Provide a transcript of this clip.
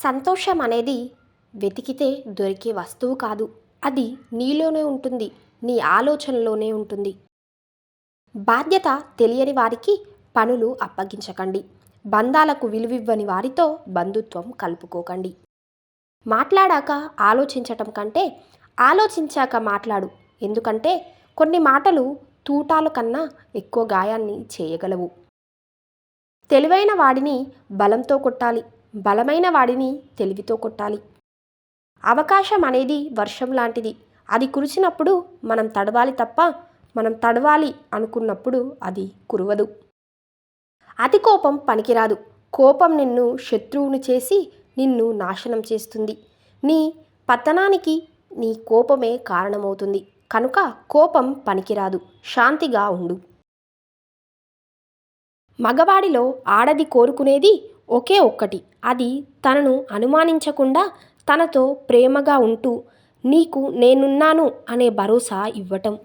సంతోషం అనేది వెతికితే దొరికే వస్తువు కాదు. అది నీలోనే ఉంటుంది. నీ ఆలోచనలోనే ఉంటుంది. బాధ్యత తెలియని వారికి పనులు అప్పగించకండి. బంధాలకు విలువివ్వని వారితో బంధుత్వం కలుపుకోకండి. మాట్లాడాక ఆలోచించటం కంటే ఆలోచించాక మాట్లాడు. ఎందుకంటే కొన్ని మాటలు తూటాల కన్నా ఎక్కువ గాయాన్ని చేయగలవు. తెలివైన వాడిని బలంతో కొట్టాలి. బలమైన వాడిని తెలివితో కొట్టాలి. అవకాశం అనేది వర్షం లాంటిది. అది కురిసినప్పుడు మనం తడవాలి తప్ప మనం తడవాలి అనుకున్నప్పుడు అది కురవదు. అతి కోపం పనికిరాదు. కోపం నిన్ను శత్రువుని చేసి నిన్ను నాశనం చేస్తుంది. నీ పతనానికి నీ కోపమే కారణమవుతుంది. కనుక కోపం పనికిరాదు. శాంతిగా ఉండు. మగవాడిలో ఆడది కోరుకునేది ఒకే ఒక్కటి. అది తనను అనుమానించకుండా తనతో ప్రేమగా ఉంటూ నీకు నేనున్నాను అనే భరోసా ఇవ్వటం.